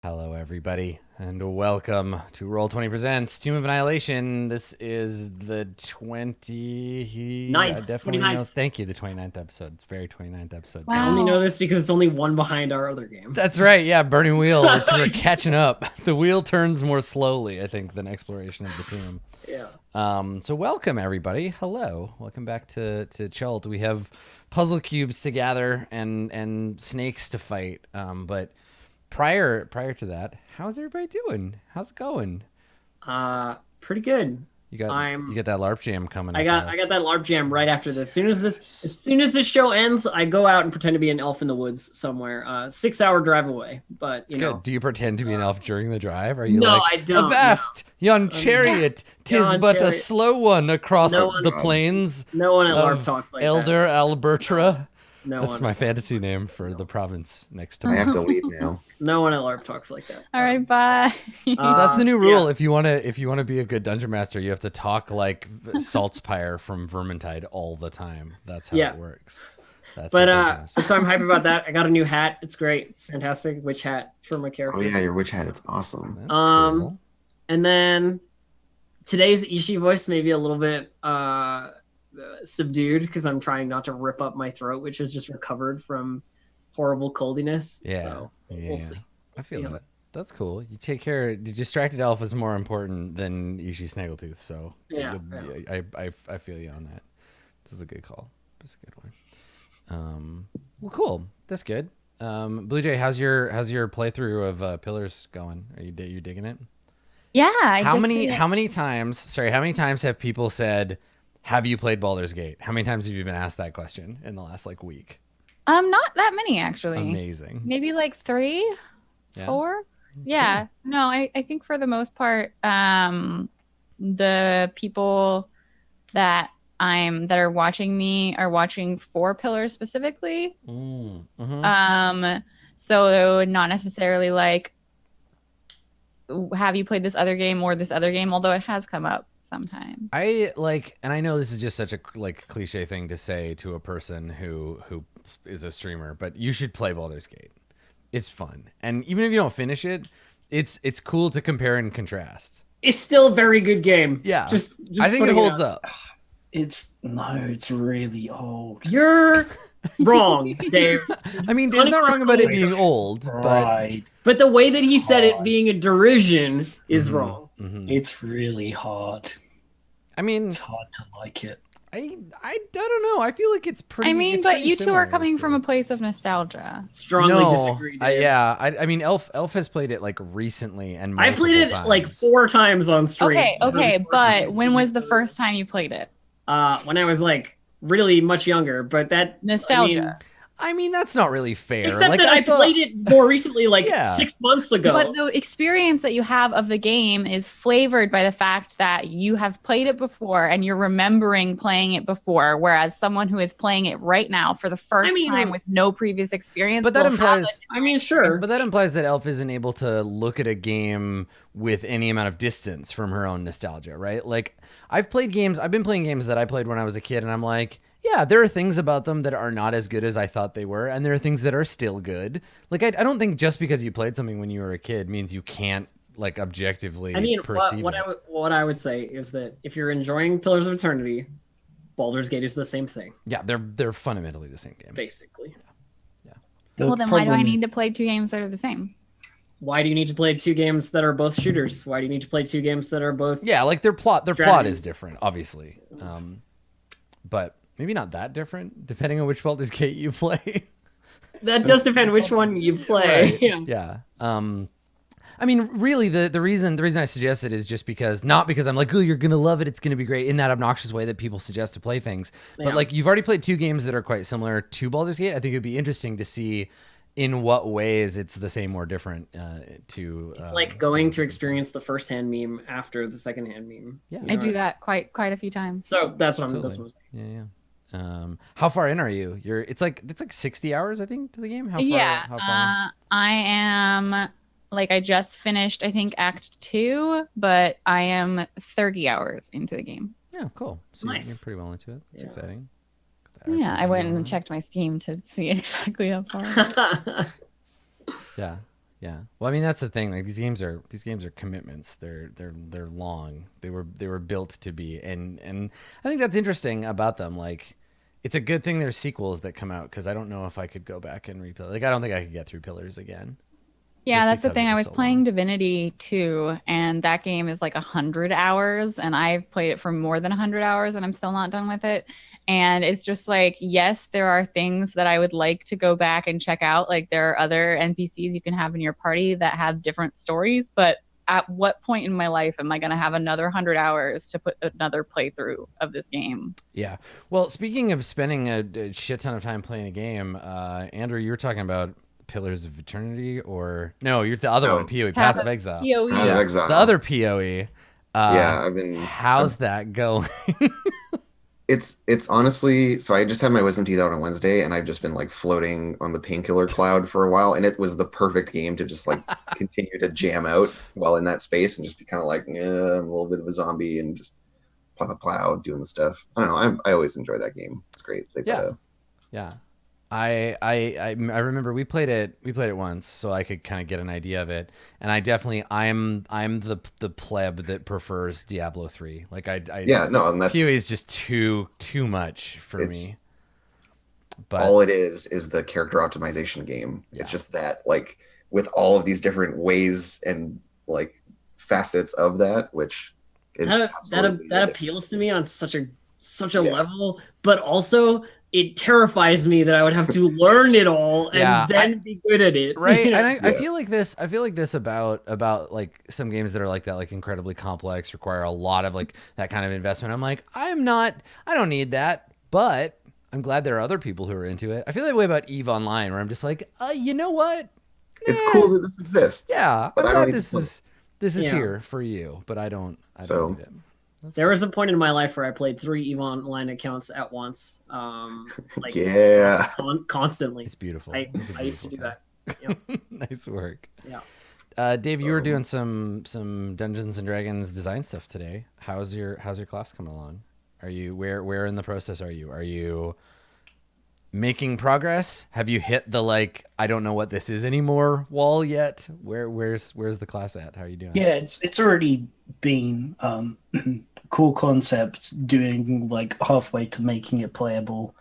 Hello, everybody, and welcome to Roll20 Presents Tomb of Annihilation. This is the 29th. Thank you, the 29th episode. It's very 29th episode. Wow. I only know this because it's only one behind our other game. That's right, yeah, Burning Wheel. We're catching up. The wheel turns more slowly, I think, than exploration of the tomb. Yeah. So welcome, everybody. Hello. Welcome back to Chult. We have puzzle cubes to gather and snakes to fight, but... Prior to that, how's everybody doing? How's it going? Pretty good. You got that LARP jam coming. I got that LARP jam right after this. As soon as this show ends, I go out and pretend to be an elf in the woods somewhere. 6-hour drive away. But you know. Do you pretend to be an elf during the drive? Are you I don't. Avast, yon chariot, tis but a slow one across the plains. No one at LARP talks like Elder that. Albertra. No That's one my fantasy name for the province next to me. I have to leave now. No one at LARP talks like that. All right, bye. So that's the new rule. Yeah. If you wanna be a good dungeon master, you have to talk like Saltspire from Vermintide all the time. That's how it works. So I'm hyped about that. I got a new hat. It's great. It's fantastic. Witch hat for my character. Oh yeah, your witch hat. It's awesome. That's cool. And then today's Ishi voice may be a little bit subdued because I'm trying not to rip up my throat, which has just recovered from horrible coldiness. Yeah. So we'll see. I feel that. That's cool. You take care. The distracted elf is more important than Ishi Snaggletooth. So yeah. I feel you on that. This is a good call. That's a good one. Well, cool. That's good. Blue Jay, how's your playthrough of Pillars going? Are you digging it? Yeah. How many times have people said, have you played Baldur's Gate? How many times have you been asked that question in the last week? Not that many actually. Amazing. Maybe like 3, 4. Cool. Yeah. No, I think for the most part, the people that are watching me are watching for Pillars specifically. Mm-hmm. So not necessarily like, have you played this other game or this other game? Although it has come up sometimes. And I know this is just such a cliche thing to say to a person who is a streamer, but you should play Baldur's Gate. It's fun, and even if you don't finish it, it's cool to compare and contrast. It's still a very good game. Yeah, just I think it holds up. It's really old. You're wrong, Dave. I mean, Dave's not wrong about it being old, but the way that he said it being a derision is wrong. Mm-hmm. It's really hard. I mean, it's hard to like it. I don't know. I feel like it's pretty. I mean, but you two are coming from a place of nostalgia. Strongly disagree. I mean, Elf has played it like recently, and I played it like 4 times on stream. Okay, but when was the first time you played it? When I was like really much younger, but that nostalgia. I mean, that's not really fair. Except that I played it more recently, 6 months ago. But the experience that you have of the game is flavored by the fact that you have played it before and you're remembering playing it before, whereas someone who is playing it right now for the first time with no previous experience. But that implies, sure. But that implies that Elf isn't able to look at a game with any amount of distance from her own nostalgia, right? Like, I've been playing games that I played when I was a kid, and I'm like, yeah, there are things about them that are not as good as I thought they were, and there are things that are still good. Like, I don't think just because you played something when you were a kid means you can't, like, objectively perceive it. What I would say is that if you're enjoying Pillars of Eternity, Baldur's Gate is the same thing. Yeah, they're fundamentally the same game. Basically. Yeah. Well, then why do I need to play 2 games that are the same? Why do you need to play 2 games that are both shooters? Why do you need to play 2 games that are both... Yeah, like their plot is different, obviously. But... maybe not that different, depending on which Baldur's Gate you play. That does depend which one you play. Right. Yeah. I mean, really, the reason I suggest it is just because, not because I'm like, oh, you're gonna love it, it's gonna be great, in that obnoxious way that people suggest to play things. But like, you've already played 2 games that are quite similar to Baldur's Gate. I think it'd be interesting to see in what ways it's the same or different. It's like going to experience the first-hand meme after the second-hand meme. Yeah, I do that quite a few times. So that's what totally. I'm saying. Yeah. How far in are you? It's like 60 hours, I think, to the game. How far? Yeah. How far? I am I just finished, I think, Act 2, but I am 30 hours into the game. Yeah, cool. So nice. You're pretty well into it. That's exciting. Yeah, I went and checked my Steam to see exactly how far. Yeah. Yeah. Well, I mean, that's the thing. Like these games are commitments. They're long. They were built to be, and I think that's interesting about them. Like, it's a good thing there's sequels that come out because I don't know if I could go back and replay. Like, I don't think I could get through Pillars again. Yeah, that's the because thing. it I was was so playing long. Divinity 2, and that game is like 100 hours, and I've played it for more than 100 hours, and I'm still not done with it. And it's just like, yes, there are things that I would like to go back and check out. Like there are other NPCs you can have in your party that have different stories, but at what point in my life am I going to have another 100 hours to put another playthrough of this game? Yeah. Well, speaking of spending a shit ton of time playing a game, Andrew, you were talking about Pillars of Eternity, or no, you're the other No. one, PoE, Paths of Exile. PoE. Path of Exile. The other PoE. Yeah, I've been. How's that going? It's honestly, so I just had my wisdom teeth out on Wednesday, and I've just been like floating on the painkiller cloud for a while, and it was the perfect game to just like continue to jam out while in that space and just be kind of like, yeah, I'm a little bit of a zombie and just plow doing the stuff. I don't know. I always enjoy that game. It's great. They've got a Yeah. I remember we played it once, so I could kind of get an idea of it. And I definitely I'm the pleb that prefers Diablo 3. Like I yeah, no, and that's PoE is just too much for It's- me. But all it is the character optimization game. Yeah. It's just that, like, with all of these different ways and like facets of that, which is absolutely that ridiculous. appeals to me on such a Yeah. level, but also it terrifies me that I would have to learn it all and Yeah, then be good at it. right, You know? and I Yeah. feel like this about like some games that are like that, like incredibly complex, require a lot of like that kind of investment. I'm like, I don't need that, but I'm glad there are other people who are into it. I feel that way about EVE Online, where I'm just like, you know what? It's Nah. cool that this exists. Yeah, but I'm I don't glad need this to play. is Yeah. here for you, but I don't So- need it. There was a point in my life where I played 3 EVE Online accounts at once. Like Yeah. constantly. It's beautiful. I It's a used to do beautiful that. thing. Nice work. Yeah. Dave, you were doing some Dungeons and Dragons design stuff today. How's your class coming along? Are you where in the process are you? Are you making progress? Have you hit the like I don't know what this is anymore wall yet? Where's the class at? How are you doing? Yeah, it's already been cool concept, doing like halfway to making it playable,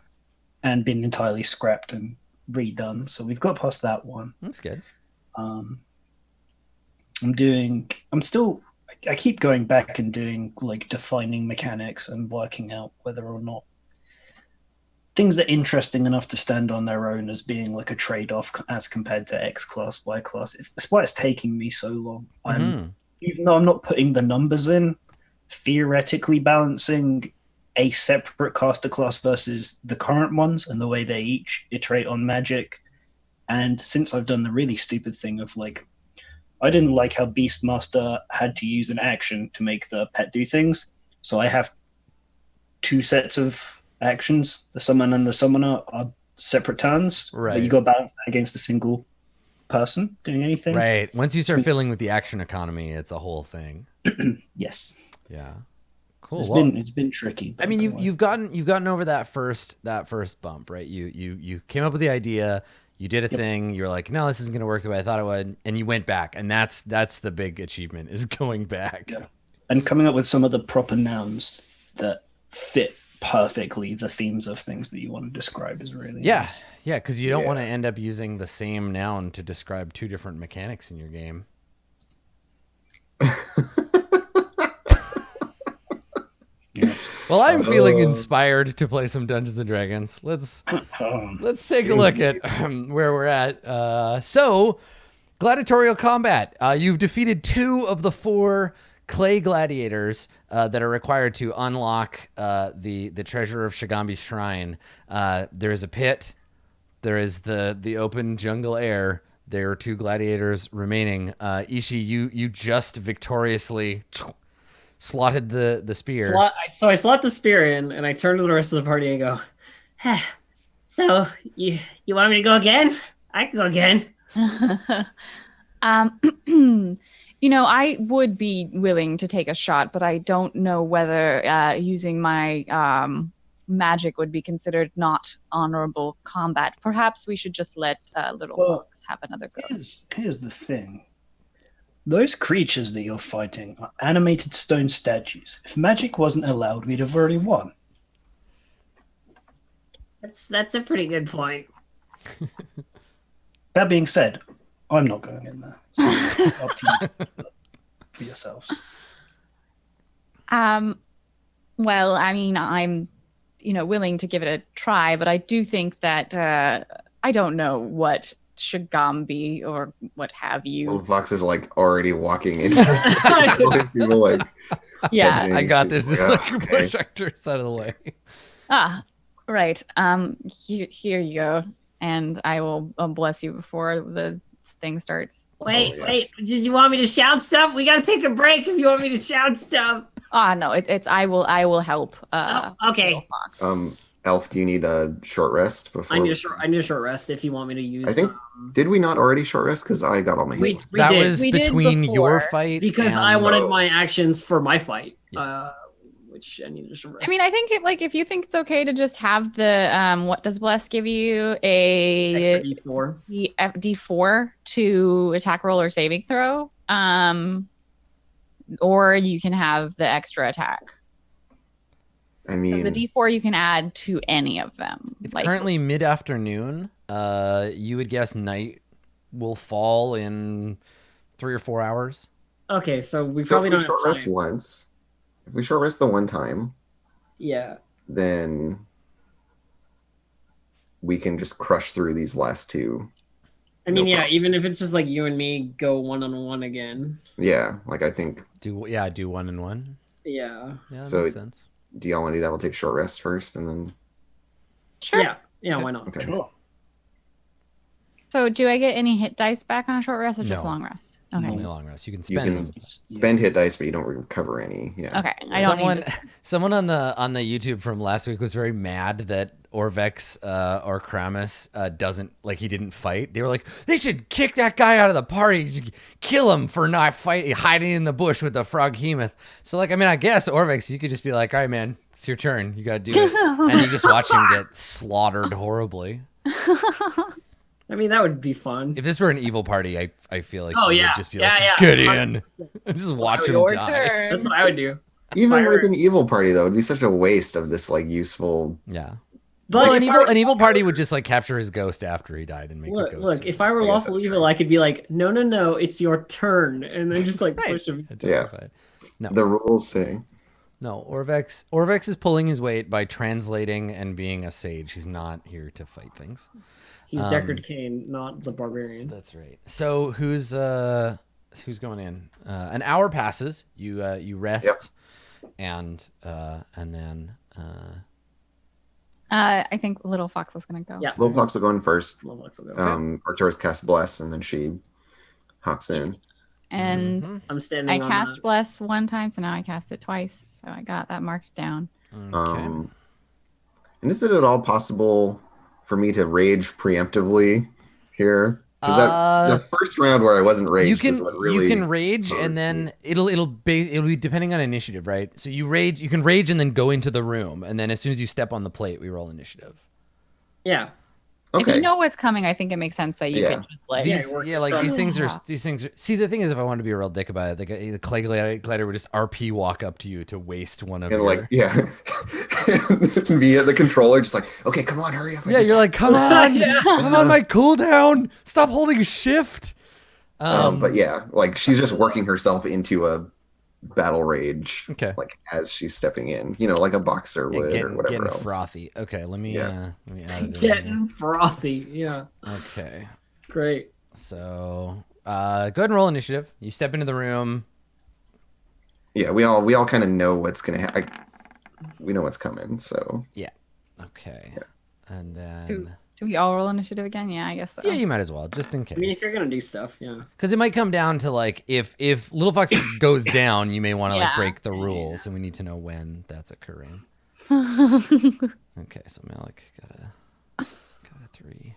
and been entirely scrapped and redone. So we've got past that one. That's good. I keep going back and doing like defining mechanics and working out whether or not things are interesting enough to stand on their own as being like a trade-off as compared to X class, Y class. It's why it's taking me so long. Even though I'm not putting the numbers in, theoretically balancing a separate caster class versus the current ones and the way they each iterate on magic. And since I've done the really stupid thing of like, I didn't like how Beastmaster had to use an action to make the pet do things. So I have 2 sets of actions. The summon and the summoner are separate turns. Right. But you got to balance that against a single person doing anything. Right. Once you start filling with the action economy, it's a whole thing. Yes. Yeah. Cool. It's been tricky. I mean, you've gotten over that first bump, right? You came up with the idea, you did a thing, you're like, no, this isn't going to work the way I thought it would, and you went back, and that's the big achievement, is going back. Yeah. And coming up with some of the proper nouns that fit perfectly the themes of things that you want to describe is really nice. Yeah, because you don't Yeah. want to end up using the same noun to describe 2 different mechanics in your game. Yeah. Well, I'm feeling inspired to play some Dungeons and Dragons. Let's take a look at where we're at. So, gladiatorial combat. You've defeated 2 of the 4 clay gladiators that are required to unlock the treasure of Shigambi's shrine. There is a pit. There is the open jungle air. There are 2 gladiators remaining. Ishi, you just victoriously slotted the spear. I slot the spear in, and I turn to the rest of the party and go, so you want me to go again? I can go again. I would be willing to take a shot, but I don't know whether using my magic would be considered not honorable combat. Perhaps we should just let Little Fox have another go. Here's the thing. Those creatures that you're fighting are animated stone statues. If magic wasn't allowed, we'd have already won. That's a pretty good point. That being said, I'm not going in there. So up to you for yourselves. Well, I mean, I'm, willing to give it a try, but I do think that I don't know what Shigambi or what have you. Little Fox is like already walking into all these people like. Yeah, I got this. Just like okay. push Hector's out of the way. Right. Here you go, and I will bless you before the thing starts. Wait, Oh, yes. Did you want me to shout stuff? We gotta take a break if you want me to shout stuff. No, it's I will help. Okay. Little Fox. Elf, do you need a short rest before? I need a short rest if you want me to use. I think did we not already short rest? Because I got all my hit points. We That did. was We did between before, your fight because and... I wanted my actions for my fight, Yes. which I needed a short rest. I mean, I think if you think it's okay to just have the what does bless give you a extra D4. D4 to attack roll or saving throw, or you can have the extra attack. I mean, The D4 you can add to any of them. It's currently mid-afternoon. You would guess night will fall in 3 or 4 hours. Okay, so we so probably if we don't short have rest time. once, if we short rest the one time, Yeah. then we can just crush through these last two. I mean, No yeah, problem. even if it's just like you and me go one-on-one again. Yeah, like I think. Do 1 and 1. Yeah. Yeah, that So- makes sense. Do y'all want to do that? We'll take short rest first, and then. Sure. Yeah, Okay. why not? Okay. Sure. So do I get any hit dice back on a short rest or just No. long rest? Okay. Only long rest. You can You spend. can spend hit dice, but you don't recover any. Yeah. Okay. I don't need this. Someone on the YouTube from last week was very mad that Orvex or Kramus doesn't he didn't fight. They were like, they should kick that guy out of the party, just kill him for not fighting, hiding in the bush with the frog hemoth. So I guess Orvex, you could just be like, all right, man, it's your turn. You got to do it, and you just watch him get slaughtered horribly. I mean, that would be fun. If this were an evil party, I feel like Oh, you yeah. would just be Yeah, like, yeah. get in, and just watch him Your die. turn. That's what I would do. Even Fire with it. an evil party, though, it'd be such a waste of this Yeah. Yeah. But Well, if an evil party would just capture his ghost after he died and make look, a ghost. look, if I were I guess lawful that's evil, true. I could be like, no, it's your turn, and then just Right. push him. Yeah. No. The rules say. No, Orvex is pulling his weight by translating and being a sage. He's not here to fight things. He's Deckard Cain, not the barbarian. That's right. So who's going in? An hour passes. You rest, and then I think Little Fox was gonna go. Yeah. Little Fox will go in first. Well, let's go. Arcturus casts Bless, and then she hops in. And Mhm. I'm standing. I on cast the- bless one time, so now I cast it twice. So I got that marked down. Okay. And is it at all possible for me to rage preemptively here? Because the first round where I wasn't raged you can is what really you can rage and hurts then me. it'll be depending on initiative, right? So you can rage and then go into the room, and then as soon as you step on the plate, we roll initiative. Yeah. If Okay. you know what's coming, I think it makes sense that you Yeah. can just like. Yeah, These, it works. these things Yeah. are. See, the thing is, if I wanted to be a real dick about it, the clay glider would just RP walk up to you to waste one of And your. me at the controller, just like, okay, come on, hurry up. I Yeah, just- you're like, come on, Yeah. I'm on my cooldown. Stop holding shift. but yeah, she's just working herself into a battle rage, Okay. as she's stepping in, like a boxer would or whatever getting else. frothy. Okay, let me Yeah. let me add it in Getting frothy. Yeah. here. Okay, Great. so go ahead and roll initiative. You step into the room. Yeah, we all kind of know what's gonna happen. We know what's coming, so Okay, Yeah. and then Do we all roll initiative again? Yeah, I guess so. yeah, you might as well just in I mean, if case. you're gonna do stuff, yeah. Because it might come down to if Little Fox goes down, you may want to Yeah. break the rules, and we need to know when that's occurring. Okay, so Malik got a 3.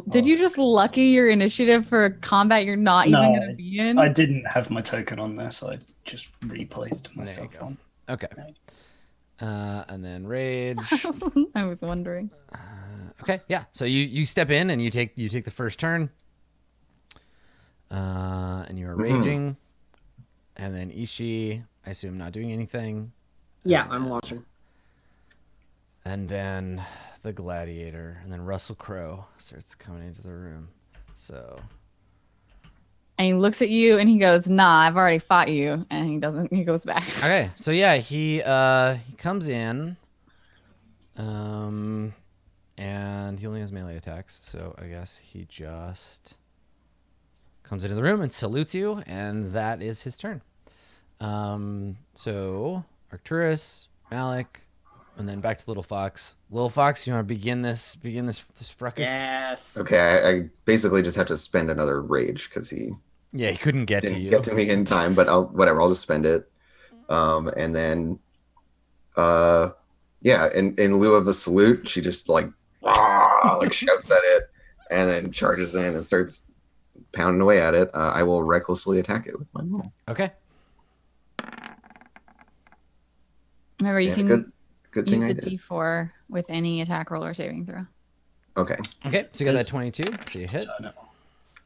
Did you just lucky your initiative for a combat you're not even No, gonna be in? I didn't have my token on there, so I just replaced myself go. on. Okay. And then rage. I was wondering. Okay, yeah. So you step in and you take the first turn. And you are raging. And then Ishi, I assume not doing anything. Yeah, I'm watching. And then the gladiator, and then Russell Crowe starts coming into the room. So And he looks at you and he goes, "Nah, I've already fought you." And he doesn't. He goes back. okay, so yeah, he comes in, and he only has melee attacks. So I guess he just comes into the room and salutes you, and that is his turn. So Arcturus, Malik. And then back to Little Fox. Little Fox, you want to begin this fracas? Yes. Okay, I basically just have to spend another rage because he couldn't get to didn't you. get to me in time. But I'll just spend it. And then, in lieu of a salute, she just like shouts at it, and then charges in and starts pounding away at it. I will recklessly attack it with my maul. Okay. Remember, you can Good thing use I a did. D4 with any attack roll or saving throw. Okay. Okay, so you got that 22. So you hit.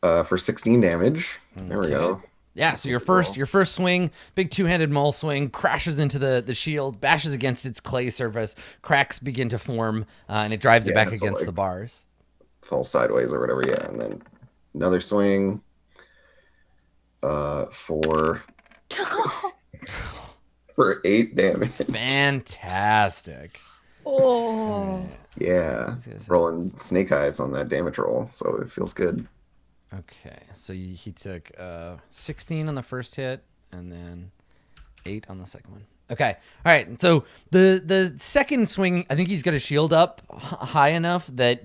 For 16 damage. There we go. Yeah, so your first swing, big two-handed maul swing, crashes into the shield, bashes against its clay surface, cracks begin to form, and it drives it back against the bars. Fall sideways or whatever, yeah. And then another swing for 8 damage. Fantastic. Oh. Yeah. Rolling snake eyes on that damage roll, so it feels good. Okay, so he took 16 on the first hit, and then 8 on the second one. Okay, all right. So the second swing, I think he's got a shield up high enough that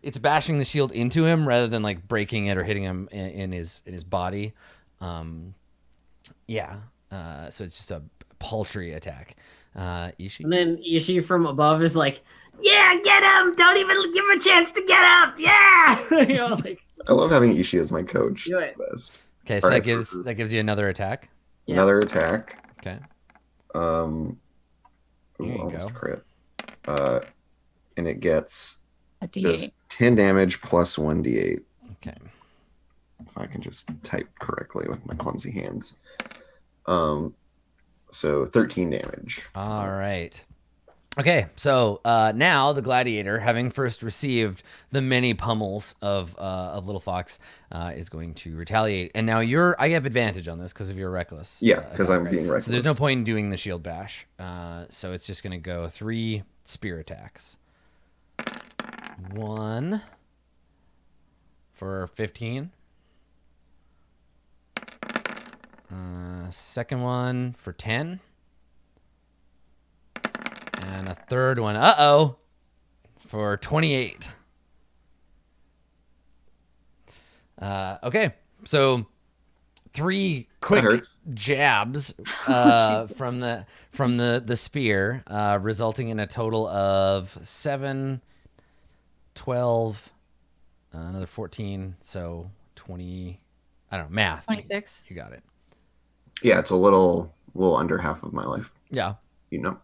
it's bashing the shield into him rather than like breaking it or hitting him in his body. Yeah. So it's just a paltry attack. Ishi. And then Ishi from above is like, "Yeah, get him! Don't even give him a chance to get up! Yeah!" I love having Ishi as my coach. Do It's it. the best. Okay, so Alright, that gives you another attack. Yeah. Another attack. Okay. Here you almost go. crit. And it gets A D8. this 10 damage plus 1d8. Okay. If I can just type correctly with my clumsy hands. So 13 damage. All right. Okay, so now the gladiator, having first received the many pummels of Little Fox, is going to retaliate. And now I have advantage on this because of your reckless. Yeah, because I'm right? being reckless. So there's no point in doing the shield bash. So it's just going to go 3 spear attacks. 1 for 15. Second one for 10. And a third one, for 28. Okay, so 3 quick jabs from the spear, resulting in a total of 7, 12, another 14, so 20. I don't know, math. 26. You got it. Yeah, it's a little under half of my life. Yeah. You know.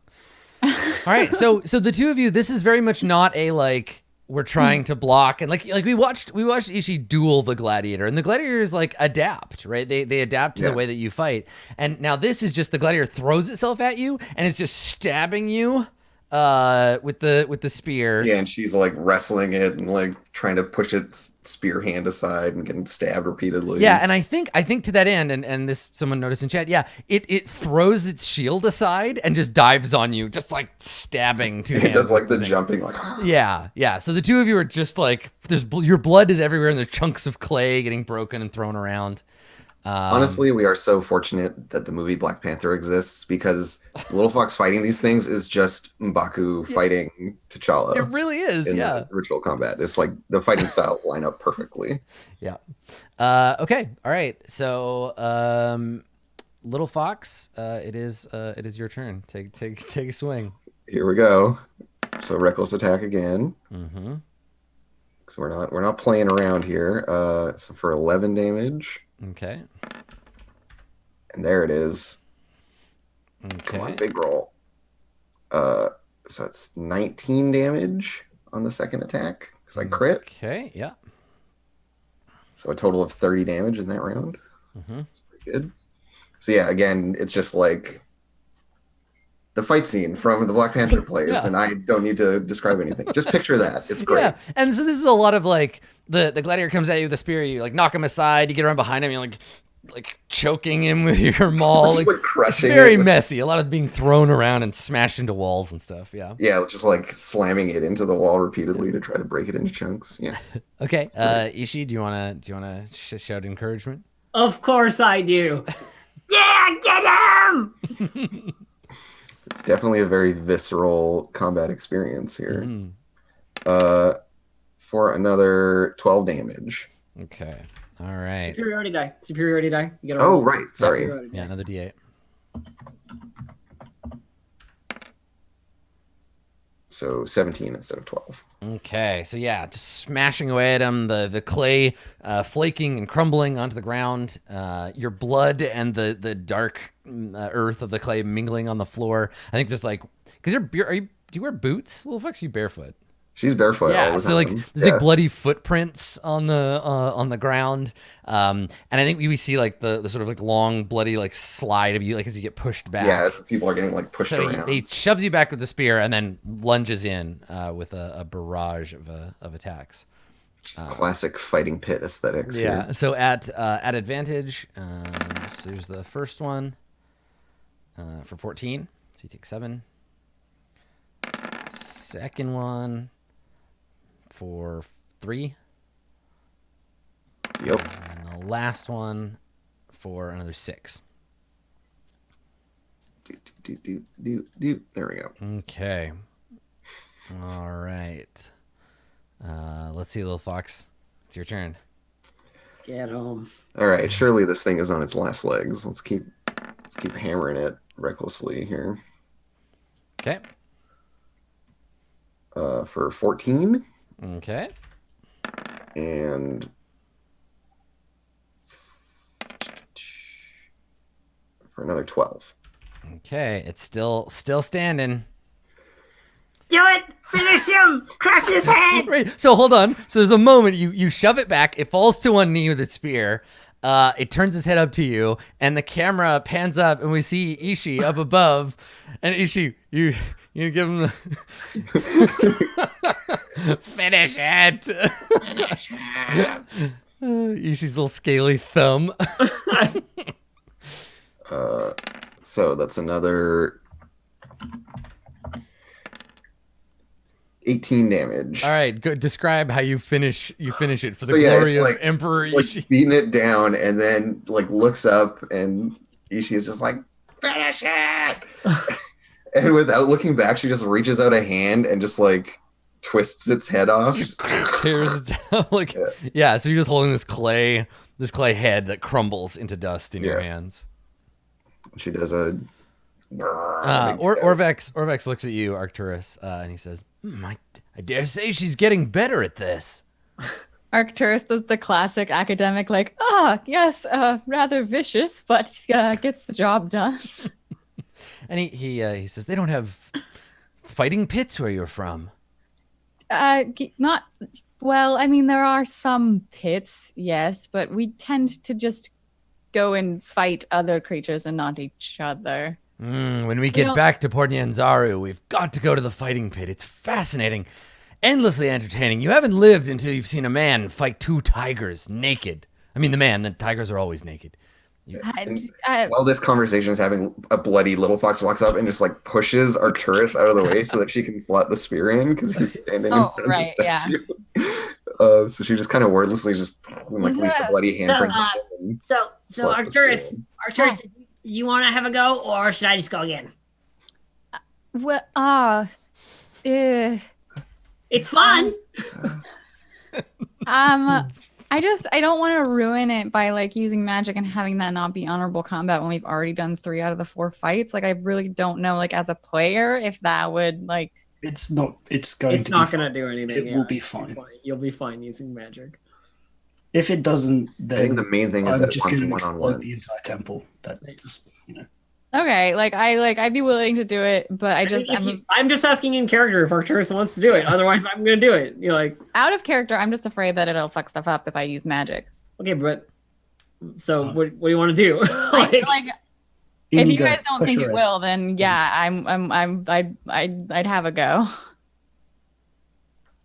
All right, so the two of you, this is very much not a like we're trying to block, and like we watched Ishi duel the gladiator, and the gladiators like adapt, right? They adapt to the way that you fight, and now this is just the gladiator throws itself at you and it's just stabbing you with the spear. Yeah, and she's like wrestling it and like trying to push its spear hand aside and getting stabbed repeatedly. Yeah, and I think to that end, and this someone noticed in chat, yeah, it throws its shield aside and just dives on you, just like stabbing two hands. It does like the jumping, like yeah. So the two of you are just like your blood is everywhere, and there's chunks of clay getting broken and thrown around. Honestly, we are so fortunate that the movie Black Panther exists, because Little Fox fighting these things is just M'Baku fighting T'Challa. It really is, in the ritual combat. It's like the fighting styles line up perfectly. Yeah. Okay. All right. So, Little Fox, it is your turn. Take a swing. Here we go. So reckless attack again. Mm-hmm. So we're not playing around here. So for 11 damage. Okay. And there it is. Okay. Come on, big roll. So it's 19 damage on the second attack because I crit. Okay, yeah. So a total of 30 damage in that round. Mm-hmm. That's pretty good. So yeah, again, it's just like the fight scene from the Black Panther plays, Yeah. and I don't need to describe anything. Just picture that. It's great. Yeah, and so this is a lot of like the gladiator comes at you with a spear, you like knock him aside, you get around behind him, you're like choking him with your maul, Just, like, crushing it's very it with- messy. A lot of being thrown around and smashed into walls and stuff. Yeah. Yeah, just like slamming it into the wall repeatedly to try to break it into chunks. Yeah. Okay, Ishii, do you wanna shout encouragement? Of course I do. Yeah, get him! It's definitely a very visceral combat experience here. Mm. For another 12 damage. Okay. All right. Superiority die. Superiority die. You gotta Oh, roll. right. Sorry. Superiority Yeah, die. another D8. So 17 instead of 12. Okay, so yeah, just smashing away at him, the clay flaking and crumbling onto the ground, your blood and the dark earth of the clay mingling on the floor. I think just like, because do you wear boots? Little fuck's you barefoot. She's barefoot all Yeah, the so like time. there's like bloody footprints on the ground, and I think we see like the sort of like long bloody like slide of you like as you get pushed back. Yeah, as people are getting like pushed So around. he shoves you back with the spear and then lunges in with a barrage of attacks. Just classic fighting pit aesthetics. Yeah. Here. So at advantage, so here's the first one for 14. So you take 7. Second one for 3. Yep. And the last one for another 6. There we go. Okay. All right. Let's see, little fox. It's your turn. Get him. All right. Surely this thing is on its last legs. Let's keep hammering it recklessly here. Okay. For 14 Okay. and for another 12. Okay. It's still standing. Do it! Finish him! Crush his head! Right. So hold on. So there's a moment you shove it back. It falls to one knee with its spear. It turns its head up to you, and the camera pans up, and we see Ishii up above. And Ishii, you give him the finish it. Finish him. Ishii's little scaly thumb. So that's another 18 damage. All right, go, describe how you finish it for the So, yeah, glory it's of like- Emperor Like Ishii. beating it down, and then like looks up, and Ishii is just like, finish it. And without looking back, she just reaches out a hand and just like twists its head off. Just- Tears it down. Like, yeah, so you're just holding this clay head that crumbles into dust in your Yeah. hands. She does a. Orvex looks at you, Arcturus, and he says, I dare say she's getting better at this. Arcturus does the classic academic, like, yes, rather vicious, but gets the job done. And he says, they don't have fighting pits where you're from. Not well. I mean, there are some pits, yes, but we tend to just go and fight other creatures and not each other. When we get don't- back to Port Nyanzaru, we've got to go to the fighting pit. It's fascinating, endlessly entertaining. You haven't lived until you've seen a man fight 2 tigers naked. I mean, the tigers are always naked. While this conversation is having, a bloody little fox walks up and just like pushes Arcturus out of the way so that she can slot the spear in because he's standing in Oh, front right, of the statue. So she just kind of wordlessly just like leaves a bloody handprint. So Slots the Arcturus, spear Arcturus, you want to have a go, or should I just go again? Well, It's fun. I don't want to ruin it by like using magic and having that not be honorable combat when we've already done 3 out of the 4 fights. Like, I really don't know, like, as a player, if that would like. It's not. It's going. It's to not be going to do anything. It will be fine. You'll be fine using magic. If it doesn't, then I think the main thing is I'm that it just wants going to one on explode one. the entire temple. That is, Okay, I'd be willing to do it, but I'm just asking in character if Arcturus wants to do it. Otherwise, I'm gonna do it. You're like, out of character. I'm just afraid that it'll fuck stuff up if I use magic. okay, but so what do you want to do? If you go. guys don't Push think her it in. will, then yeah, I'd have a go.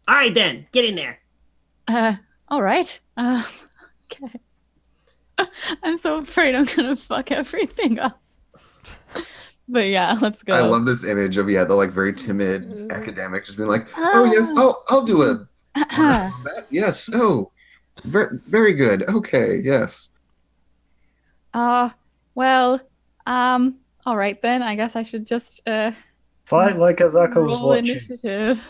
All right, then get in there. All right. Okay. I'm so afraid I'm gonna fuck everything up. But yeah, let's go. I love this image of the like very timid academic just being like, oh yes, I'll do a that, yes, oh, very very good, okay, yes. Well, all right then. I guess I should just Fight like Azaka was roll watching. initiative.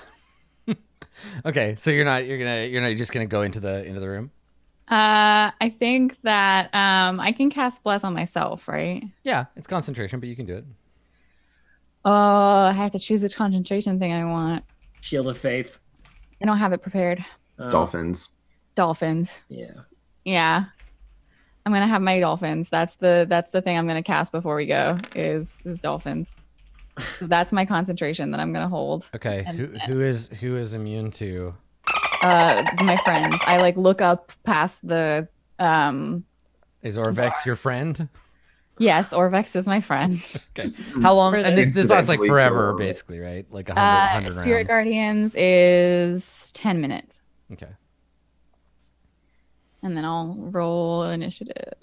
Okay, so you're just gonna go into the room. I think that I can cast bless on myself, right? Yeah, it's concentration, but you can do it. Oh, I have to choose which concentration thing I want. Shield of Faith. I don't have it prepared. Dolphins. Dolphins. Yeah. Yeah. I'm gonna have my dolphins. That's the thing I'm gonna cast before we go is dolphins. So that's my concentration that I'm gonna hold. Okay, And- who is immune to? My friends. I like look up past the Is Orvex your friend? yes, Orvex is my friend. Okay. How long? For And this lasts like Incidentally forever, kill Orvex. basically, right? Like 100 Spirit rounds. Guardians is 10 minutes. Okay. And then I'll roll initiative.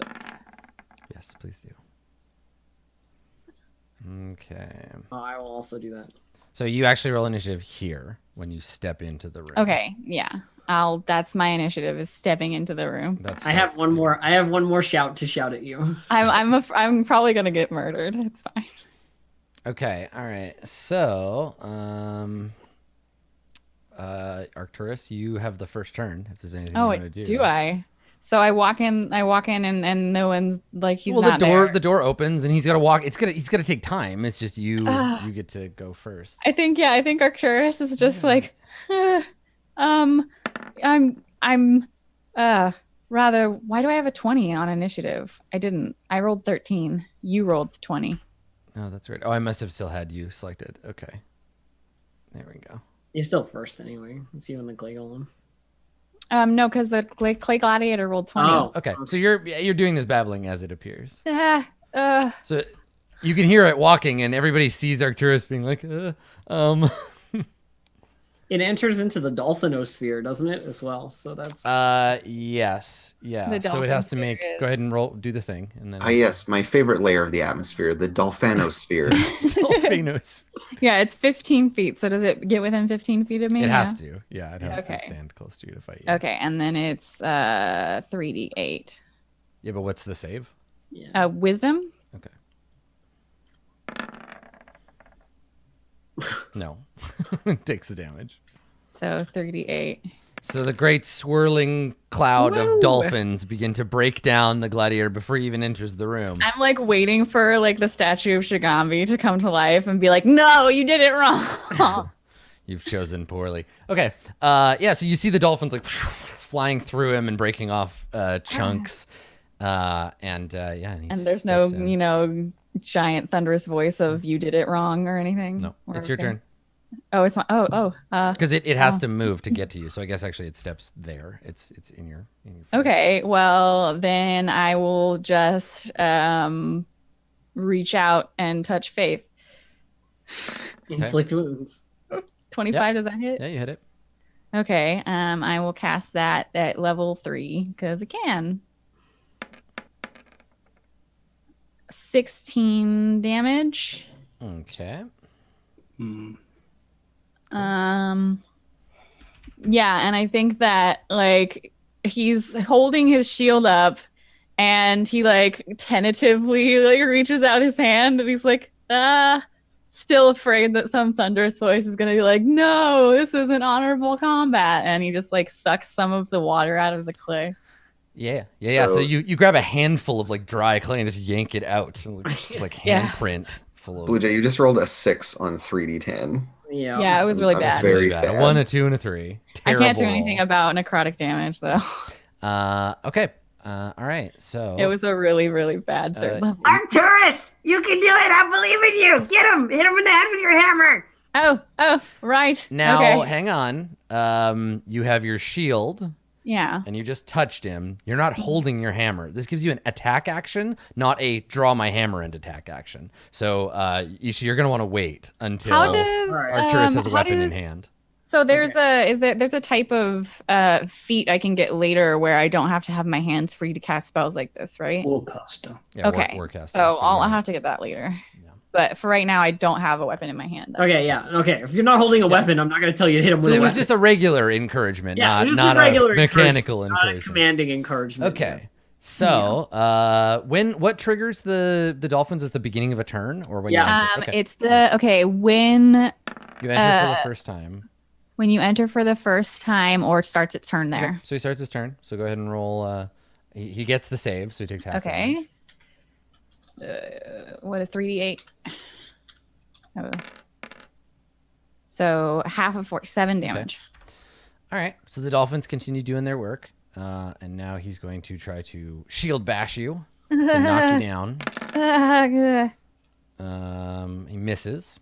Yes, please do. Okay. I will also do that. So you actually roll initiative here when you step into the room. Okay, yeah. That's my initiative is stepping into the room. That's I have one more shout to shout at you. I'm probably gonna get murdered. It's fine. Okay. All right. So, Arcturus, you have the first turn. If there's anything you want to do. Do I? So I walk in and no one's like he's well, not the door opens and he's got to walk. He's gonna take time. It's just you get to go first. I think Arcturus is just like I'm rather why do I have a 20 on initiative? I didn't. I rolled 13. You rolled 20. Oh, that's right. Oh, I must have still had you selected. Okay. There we go. You're still first anyway. It's you and the clay golem. No, because the clay gladiator rolled 20. Oh. Okay. So you're doing this babbling as it appears. Uh, So you can hear it walking, and everybody sees Arcturus being like, It enters into the dolphinosphere, doesn't it, as well? So that's Yes. Yeah. The So it has to dolphin make. spirit. Go ahead and do the thing, and then. Yes, my favorite layer of the atmosphere, the dolphinosphere. Dolphinos. yeah, it's 15 feet. So does it get within 15 feet of me? It has to. Yeah, it has Okay. to stand close to you to fight you. Okay, and then it's 3d8. Yeah, but what's the save? yeah. Wisdom? Okay. No. It takes the damage. So 3d8. So the great swirling cloud Woo! of dolphins begin to break down the gladiator before he even enters the room. I'm like waiting for like the statue of Shigambi to come to life and be like, no, you did it wrong. You've chosen poorly. Okay. Yeah, so you see the dolphins like flying through him and breaking off chunks. And there's no, giant thunderous voice of you did it wrong or anything. No, Or it's your anything? turn. Oh, it's my, Because it has to move to get to you. So I guess actually it steps there. It's in your face. okay. Well, then I will just reach out and touch Faith. Inflict wounds. 25, does that hit? Yeah, you hit it. Okay. I will cast that at level 3 because it can. 16 damage. Okay. Yeah, and I think that like he's holding his shield up and he like tentatively like reaches out his hand and he's like, still afraid that some thunderous voice is gonna be like, no, this isn't honorable combat, and he just like sucks some of the water out of the clay. Yeah. So So- you grab a handful of like dry clay and just yank it out. And just like Yeah. handprint full of Blue Jay, you just rolled a 6 on 3d10. Yeah. Yeah, it was really That was bad. very really bad. sad. A 1, a 2, and a 3. I can't do Terrible anything roll. about necrotic damage though. Okay. All right. So It was a really, really bad third level. Arcturus, you can do it. I believe in you. Get him. Hit him in the head with your hammer. Oh, right. now Okay. hang on. You have your shield. Yeah. And you just touched him. You're not holding your hammer. This gives you an attack action, not a draw my hammer and attack action. So, Ishi, you're gonna want to wait until How does Arcturus has a how weapon in does- hand. So there's there's a type of feat I can get later where I don't have to have my hands free to cast spells like this, right? Warcaster. Yeah, Okay. Warcaster. So I'll have to get that later. Yeah. But for right now, I don't have a weapon in my hand. Okay, yeah. Okay, if you're not holding a weapon, I'm not going to tell you to hit him So with it a was weapon. just a regular encouragement, Yeah, it was not a regular a mechanical not a encouragement. commanding encouragement. Okay. So, what triggers the dolphins at the beginning of a turn, or when you enter? Okay. It's when You enter for the first time. when you enter for the first time or it starts its turn there. Okay, so he starts his turn. So go ahead and roll. He gets the save, so he takes half. Okay. What a 3d8. Oh. So half of 7 damage. All right. So the dolphins continue doing their work, and now he's going to try to shield bash you to knock you down. He misses.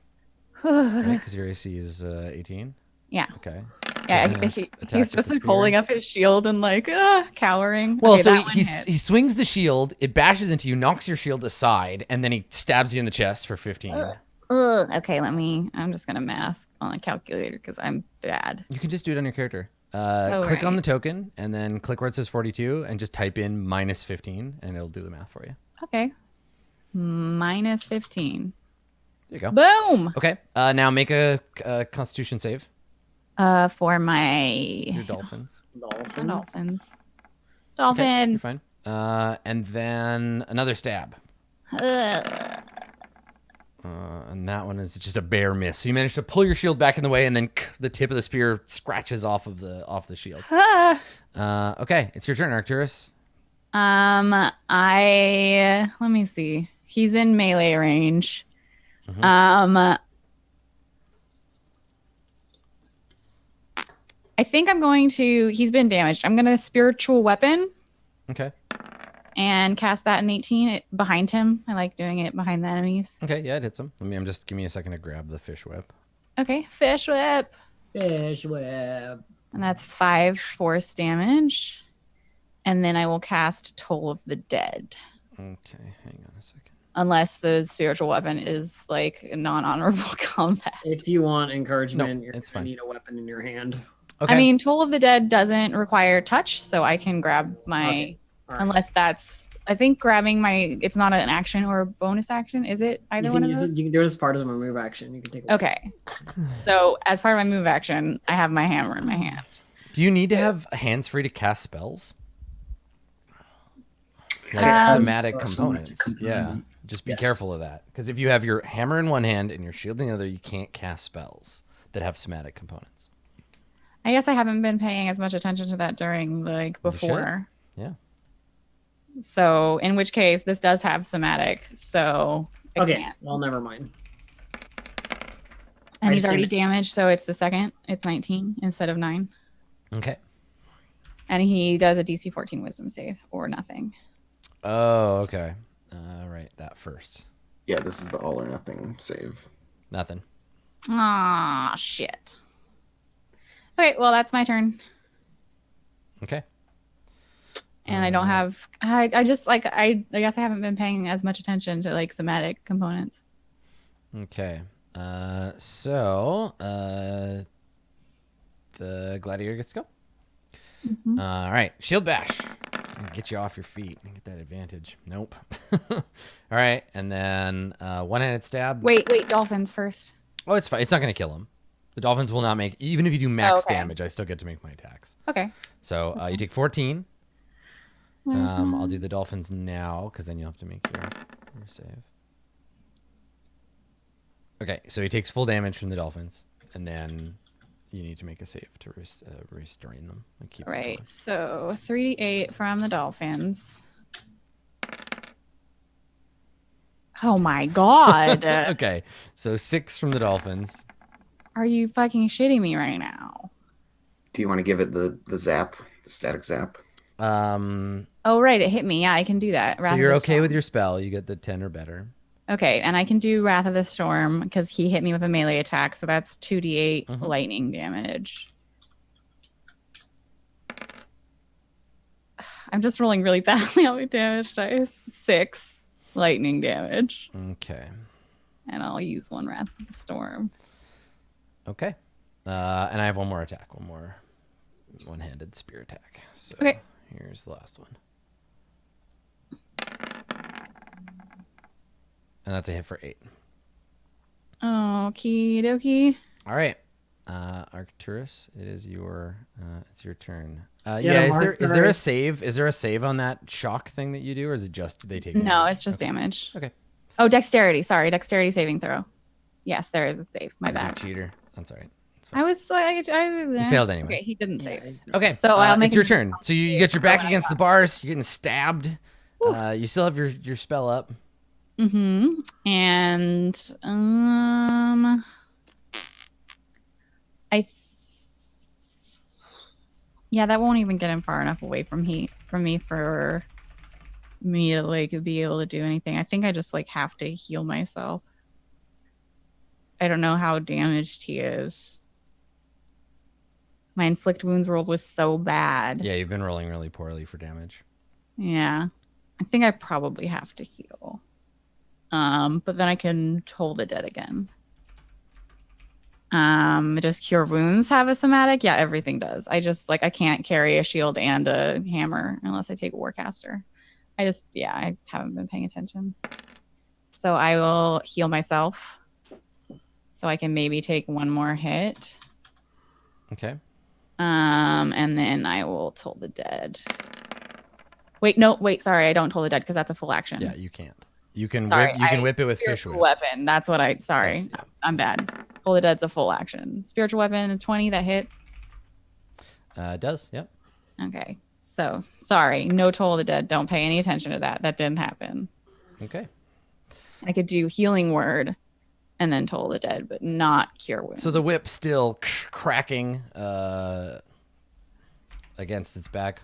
Right, because your AC is 18. Yeah. Okay. Yeah, Doesn't he's attack just with the like holding spear. up his shield and like cowering. Well, Okay, so that one hit. he swings the shield, it bashes into you, knocks your shield aside, and then he stabs you in the chest for 15. Okay, I'm just gonna math on a calculator because I'm bad. You can just do it on your character. Oh, Click on right. the token, and then click where it says 42, and just type in minus 15, and it'll do the math for you. Okay. Minus 15. There you go. Boom! Okay. Now make a Constitution save. For my Your dolphins. Dolphins. dolphins. Okay, you're Dolphin. fine. And then another stab. And that one is just a bare miss. So you manage to pull your shield back in the way, and then the tip of the spear scratches off the shield. Okay, it's your turn, Arcturus. Let me see. He's in melee range. Mhm. I think I'm going to. He's been damaged. I'm going to spiritual weapon Okay. and cast that in 18 behind him. I like doing it behind the enemies. Okay, yeah, it hits him. Give me a second to grab the fish whip. Okay, fish whip, Fish web. and that's 5 force damage. And then I will cast Toll of the Dead, Okay, hang on a second. unless the spiritual weapon is like non-honorable combat. If you want encouragement, No, you're it's going fine. to need a weapon in your hand. Okay. I mean, Toll of the Dead doesn't require touch, so I can grab my. Okay. All right. Unless that's, I think grabbing my, it's not an action or a bonus action, is it? Either you one can, of those? you can do it as part of my move action. You can take a Okay. So as part of my move action, I have my hammer in my hand. Do you need to have hands free to cast spells? Like Um, somatic components. component. Yeah. Just be Yes. careful of that. Because if you have your hammer in one hand and your shield in the other, you can't cast spells that have somatic components. I guess I haven't been paying as much attention to that during like You should. before. Yeah. So in which case, this does have somatic. So I Okay, can't. well, never mind. And I he's just already can't- damaged, so it's the second. It's 19 instead of 9. Okay. And he does a DC 14 Wisdom save or nothing. Oh, okay. Right. That first. Yeah, this is the all or nothing save. Nothing. Ah, shit. Okay, well that's my turn. Okay. And I don't have I just like I guess I haven't been paying as much attention to like somatic components. Okay. So the gladiator gets to go. Mhm. All right. Shield bash. Get you off your feet and get that advantage. Nope. All right. And then one-handed stab. Wait, dolphins first. Oh, it's fine. It's not going to kill him. The dolphins will not make, even if you do max okay. damage, I still get to make my attacks. Okay. So you take 14. I'll do the dolphins now because then you'll have to make your save. Okay, so he takes full damage from the dolphins, and then you need to make a save to restrain them. And keep them Right. going. So 3d8 from the dolphins. Oh my god. Okay, so 6 from the dolphins. Are you fucking shitting me right now? Do you want to give it the zap, the static zap? Oh, right. It hit me. Yeah, I can do that. So Wrath of you're the okay Storm. with your spell. You get the 10 or better. Okay, and I can do Wrath of the Storm because he hit me with a melee attack, so that's 2d8 Mhm. lightning damage. I'm just rolling really badly on my damage dice. 6 lightning damage, Okay. and I'll use one Wrath of the Storm. Okay. And I have one more attack. One more one-handed spear attack. So Okay. here's the last one. And that's a hit for 8. Okie dokie. All right. Arcturus, it's your turn. Get Yeah, him, is there a Arcturus. save? Is there a save on that shock thing that you do, or is it just they take No, damage? it's just damage. Okay. Oh, dexterity. Sorry, dexterity saving throw. Yes, there is a save. My You bad. cheater. That's all right. I was like, You failed anyway. Okay, he didn't save. Okay, So I'll make it's your him- turn. So you get your back against the bars. You're getting stabbed. You still have your spell up. Mm-hmm. And yeah, that won't even get him far enough away from me for me to like be able to do anything. I think I just like have to heal myself. I don't know how damaged he is. My inflict wounds roll was so bad. Yeah, you've been rolling really poorly for damage. Yeah. I think I probably have to heal. But then I can toll the dead again. Does cure wounds have a somatic? Yeah, everything does. I can't carry a shield and a hammer unless I take Warcaster. I haven't been paying attention. So I will heal myself. So I can maybe take one more hit. Okay. And then I will toll the dead. Sorry, I don't toll the dead because that's a full action. Yeah, you can't. You can Sorry, whip it with fish Spiritual whip. weapon. That's what sorry. That's- I'm bad. Toll the dead's a full action. Spiritual weapon, 20 that hits. It does. Yep. Okay. So sorry, no toll the dead. Don't pay any attention to that. That didn't happen. Okay. I could do healing word and then toll the dead, but not cure wounds. So the whip still cracking against its back.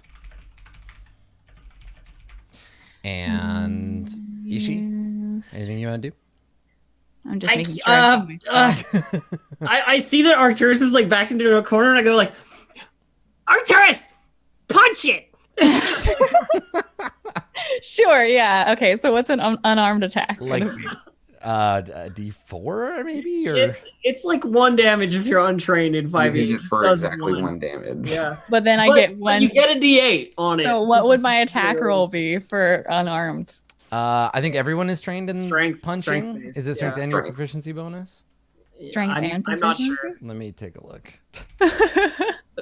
And Ishi, Yes. anything you want to do? I'm just I, making sure. I'm I see that Arcturus is like backed into a corner, and I go like, Arcturus, punch it. sure. Yeah. Okay. So what's an unarmed attack? Like What is it? a D4 maybe, or It's like 1 damage if you're untrained in You 5e. hit It it just for does exactly 1 damage. Yeah. But then I But- get but one. You get a D8 on it. So what would my attack roll be for unarmed? I think everyone is trained in Strength- punching. strength-based, Is it strength yeah. and your Strength. proficiency bonus? Strength I'm, and I'm not proficiency? sure. Let me take a look.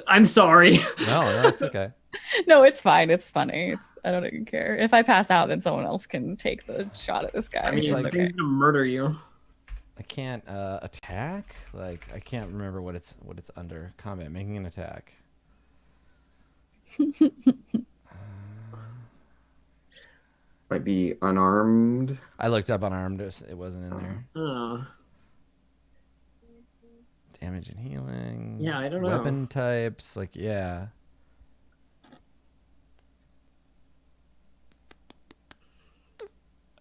I'm sorry. No, it's okay. No, it's fine. It's funny. I don't even care. If I pass out, then someone else can take the shot at this guy. I mean, It's It's like- okay. he's gonna murder you. I can't attack. Like I can't remember what it's under. Combat, making an attack. Might be unarmed. I looked up unarmed. It wasn't in there. Oh. Damage and healing. Yeah, I don't know. Weapon types. Like yeah.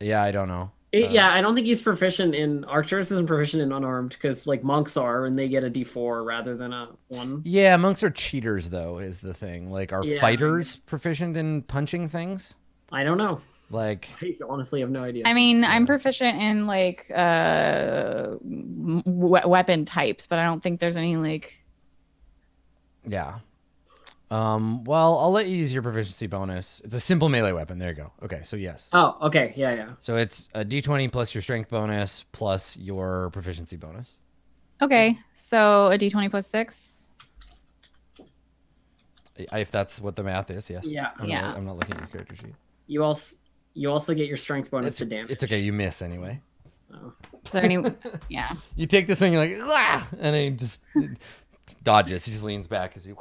Yeah, I don't know. Yeah, I don't think he's proficient in Arcturus isn't proficient in unarmed because like monks are and they get a D4 rather than a 1. Yeah, monks are cheaters though, is the thing. Like are Yeah. fighters proficient in punching things? I don't know. Like I honestly have no idea. I mean, I'm proficient in like weapon types, but I don't think there's any like. yeah. Well, I'll let you use your proficiency bonus. It's a simple melee weapon. There you go. Okay, so yes. Oh, okay. Yeah. So it's a D20 plus your strength bonus plus your proficiency bonus. Okay, so a D20 plus 6. If that's what the math is, yes. Yeah. Yeah. I'm not looking at your character sheet. You also get your strength bonus to damage. It's okay. You miss anyway. Oh. Is there any? Yeah. You take this one, you're like, ah! And he just dodges. He just leans back as you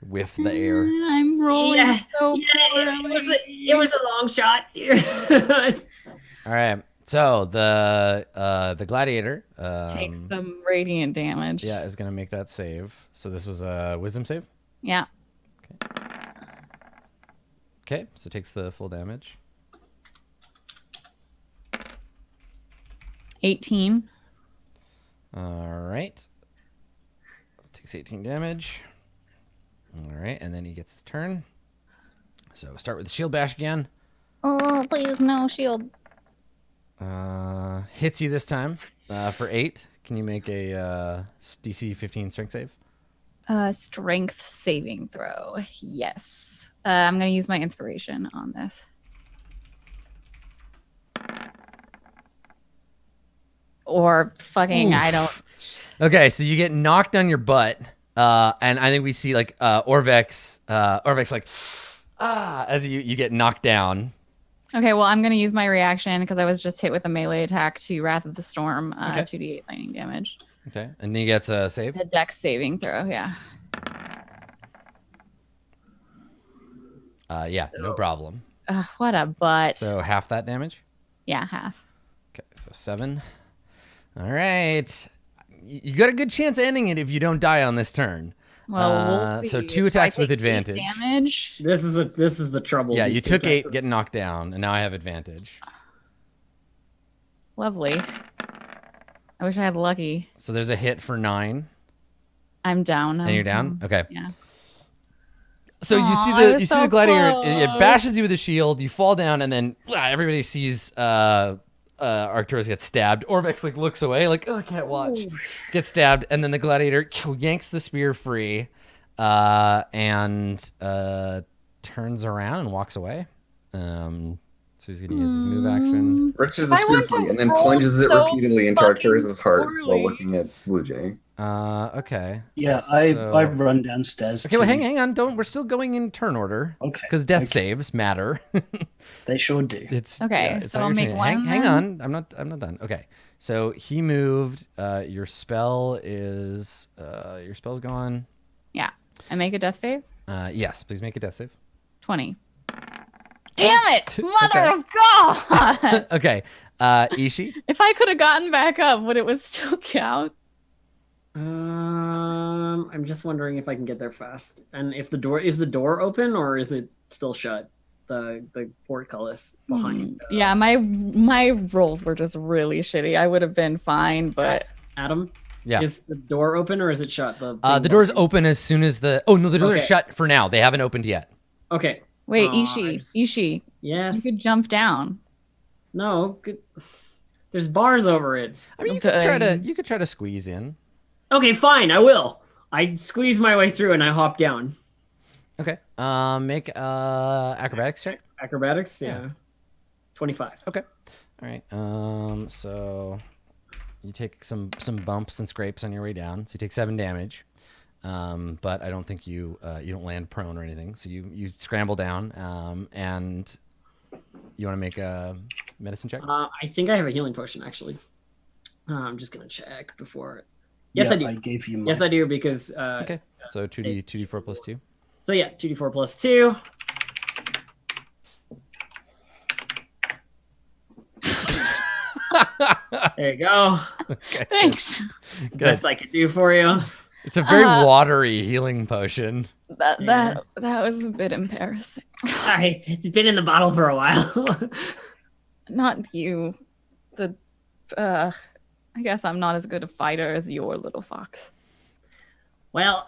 whiff the air. I'm rolling Yeah, so it was a long shot. All right. So the gladiator takes some radiant damage. yeah, is gonna make that save. So this was a wisdom save. Yeah. Okay, so it takes the full damage. 18. All right. Takes 18 damage. All right, and then he gets his turn. So start with the shield bash again. Oh, please, no shield. Hits you this time for 8. Can you make a DC 15 strength save? Strength saving throw. Yes. I'm going to use my inspiration on this. Or fucking, Oof. I don't. Okay, so you get knocked on your butt, and I think we see like Orvex like as you get knocked down. Okay, well, I'm going to use my reaction because I was just hit with a melee attack to Wrath of the Storm, Okay. 2d8 lightning damage. Okay, and he gets a save. The dex saving throw, yeah. Yeah, no problem. What a butt. So half that damage. Yeah, half. Okay, so 7. All right, you got a good chance of ending it if you don't die on this turn. Well, we'll see. So 2 If I attacks with take 8 advantage. damage. This is the trouble. Yeah, These you two took 8, attacks- getting knocked down, and now I have advantage. Lovely. I wish I had lucky. So there's a hit for 9, I'm down. and you're down. Okay. Yeah. So Aw, you see I the was see the so gladiator. It close. bashes you with a shield. You fall down, and then everybody sees Arcturus get stabbed. Orvex like looks away, like, oh, I can't watch. Gets stabbed, and then the gladiator yanks the spear free, and turns around and walks away. So he's gonna use his move action. Wretches the I spear want to free and then roll plunges it so repeatedly into fucking Arcturus' heart while poorly. looking at Blue Jay. Okay. Yeah, So- I run downstairs. Okay, well, to- hang on. Don't. We're still going in turn order. Okay. Because death okay. saves matter. They sure do. It's Okay, it's so not I'll your make turn. one Hang then? on. I'm not done. Okay. So he moved. Your spell is your spell's gone. Yeah. I make a death save? Yes. Please make a death save. 20. Damn it! Mother Okay. of God! Okay. Ishi. If I could have gotten back up, would it still count? I'm just wondering if I can get there fast, and if the door open or is it still shut? The portcullis behind. Yeah, my rolls were just really shitty. I would have been fine, but Adam. Yeah. Is the door open or is it shut? The Door's open as soon as the. Oh no, the doors are Okay. shut for now. They haven't opened yet. Okay. wait, Aw, Ishi, Yes. you could jump down. No. There's bars over it. I mean, Okay. you could try to squeeze in. Okay, fine. I will. I squeeze my way through and I hop down. Okay. Make acrobatics check. Acrobatics. Yeah. Yeah. 25. Okay. All right. So you take some bumps and scrapes on your way down. So you take 7 damage. But I don't think you don't land prone or anything. So you scramble down. And you want to make a medicine check? I think I have a healing potion actually. I'm just gonna check before. Yes, Yeah, I do. I gave you. Yes, I do because. Okay. So 2d4 plus 2. So yeah, 2d4 plus 2. There you go. Okay. Thanks. It's the Good. best I could do for you. It's a very watery healing potion. That was a bit embarrassing. Alright, it's been in the bottle for a while. Not you. I guess I'm not as good a fighter as your little fox. Well,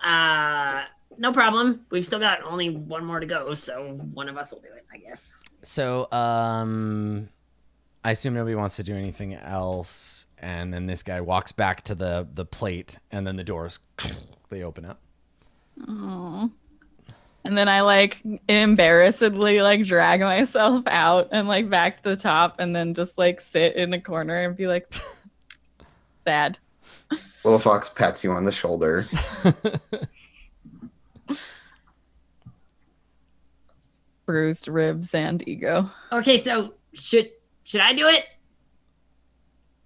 no problem. We've still got only one more to go, so one of us will do it, I guess. So, I assume nobody wants to do anything else, and then this guy walks back to the plate, and then the doors they open up. Oh. And then I like embarrassedly like drag myself out and like back to the top, and then just like sit in a corner and be like sad. Little Fox pats you on the shoulder. Bruised ribs and ego. Okay, so should I do it?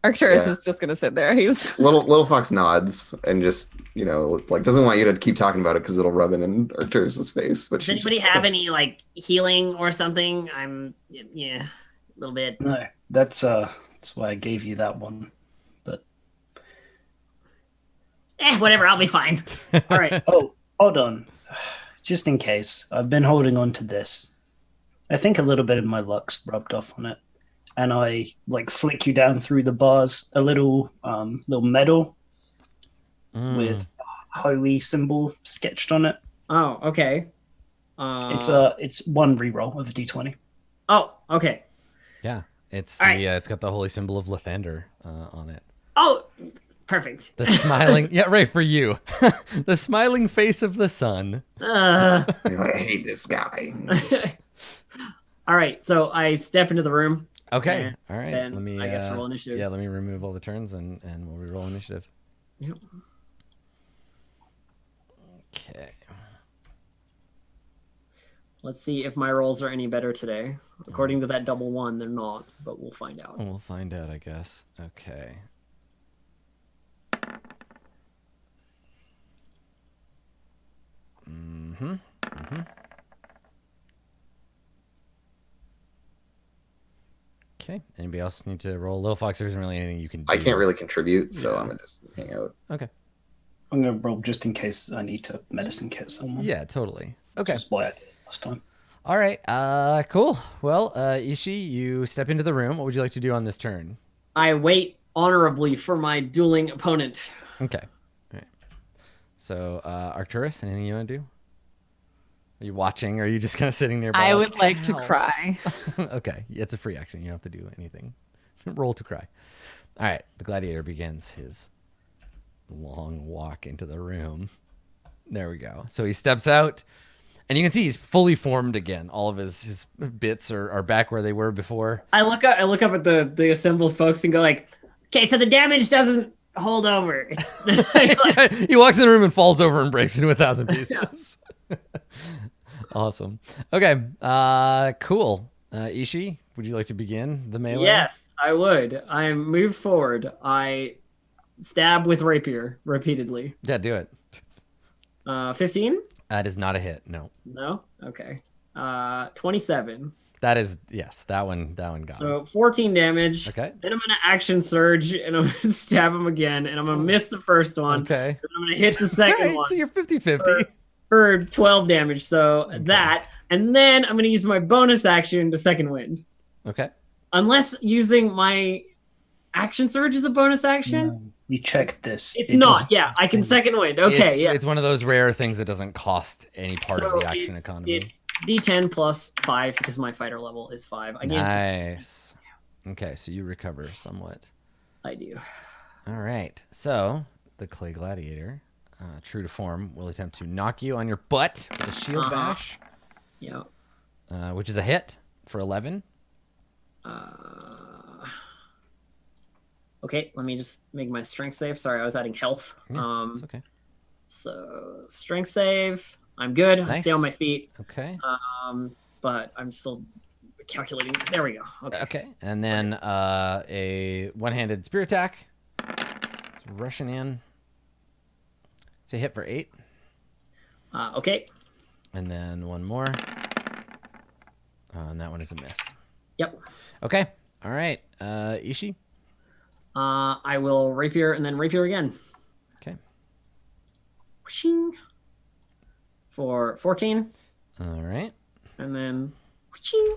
Arcturus Yeah. is just gonna sit there. He's Little Fox nods and just, like doesn't want you to keep talking about it because it'll rub it in Arcturus's face. But Does she's anybody just, have any like healing or something? I'm a little bit. No, that's why I gave you that one. But Whatever, I'll be fine. All right. oh, hold on, just in case. I've been holding on to this. I think a little bit of my luck's rubbed off on it, and I like flick you down through the bars a little medal with a holy symbol sketched on it. Oh, okay. It's one reroll of a d20. Oh, okay. Yeah, it's All it's got the holy symbol of Lathander on it. Oh, perfect. The smiling, yeah, right, for you. The smiling face of the sun. I hate this guy. All right, so I step into the room. Okay, and all right. then Let me, I guess roll initiative. Yeah, let me remove all the turns and we'll re-roll initiative. Yep. Okay. Let's see if my rolls are any better today. According to that double one, they're not, but we'll find out. We'll find out, I guess. Okay. Mm-hmm. Mm-hmm. Okay. Anybody else need to roll? Little Fox, there isn't really anything you can do. I can't really contribute, so Yeah. I'm gonna just hang out. Okay. I'm gonna roll just in case I need to medicine kit someone. Yeah, totally. Okay. Which is why I did it last time. All right. Cool. Well, Ishii, you step into the room. What would you like to do on this turn? I wait honorably for my dueling opponent. Okay. All right. So, Arcturus, anything you want to do? Are you watching, or are you just kind of sitting nearby? I would like to cry. Okay. It's a free action. You don't have to do anything. Roll to cry. All right. The gladiator begins his long walk into the room. There we go. So he steps out, and you can see he's fully formed again. All of his bits are back where they were before. I look up at the assembled folks and go like, okay, so the damage doesn't hold over. It's He walks in the room and falls over and breaks into 1,000 pieces. Awesome. Okay. Cool. Ishii, would you like to begin the melee? Yes, I would. I move forward. I stab with rapier repeatedly. Yeah, do it. 15? That is not a hit. No. No? Okay. 27. That is, yes, that one got So him. 14 damage. Okay. Then I'm gonna action surge and I'm gonna stab him again, and I'm gonna miss the first one. Okay. And I'm gonna hit the All second right, one so you're 50-50. for 12 damage. So that, and then I'm gonna use my bonus action to second wind. Okay. Unless using my action surge is a bonus action. No, you checked this. It's It not. doesn't- Yeah, I can second wind. Okay, yeah. It's one of those rare things that doesn't cost any part of So the action economy. It's D10 plus 5 because my fighter level is 5. I gain Nice. Okay, so you recover somewhat. I do. All right. So the clay gladiator, true to form, will attempt to knock you on your butt with a shield bash, Yeah. which is a hit for 11. Okay, let me just make my strength save. Sorry, I was adding health. Yeah, it's okay. So strength save. I'm good. I Nice. stay on my feet. Okay. But I'm still calculating. There we go. Okay. Okay. And then a one-handed spear attack. It's rushing in. It's a hit for 8. Okay. And then one more. And that one is a miss. Yep. Okay. All right. Ishii. I will rapier and then rapier again. Okay. Whooshing. For 14. All right. And then whooshing.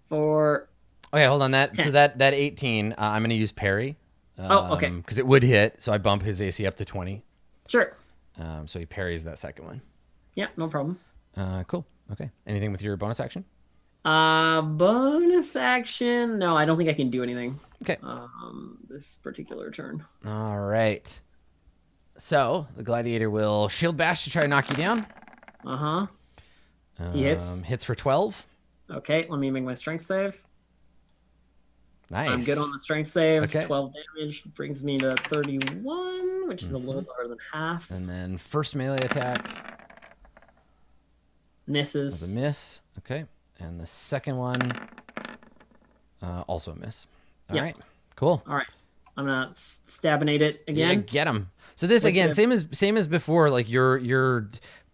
For Okay, hold on. So 10. that 18, I'm going to use parry. Okay. Because it would hit, so I bump his AC up to 20. Sure. So he parries that second one. Yeah, no problem. Cool. Okay. Anything with your bonus action? Bonus action. No, I don't think I can do anything. Okay. This particular turn. All right. So the gladiator will shield bash to try to knock you down. He hits. Hits for 12. Okay, let me make my strength save. Nice. I'm good on the strength save. Okay. 12 damage brings me to 31, which is a little better than half. And then first melee attack Misses. was a miss. Okay. And the second one, also a miss. All Yeah. right. Cool. All right. I'm gonna stabinate it Yeah, again. get him. So this With again, the- same as before. Like you're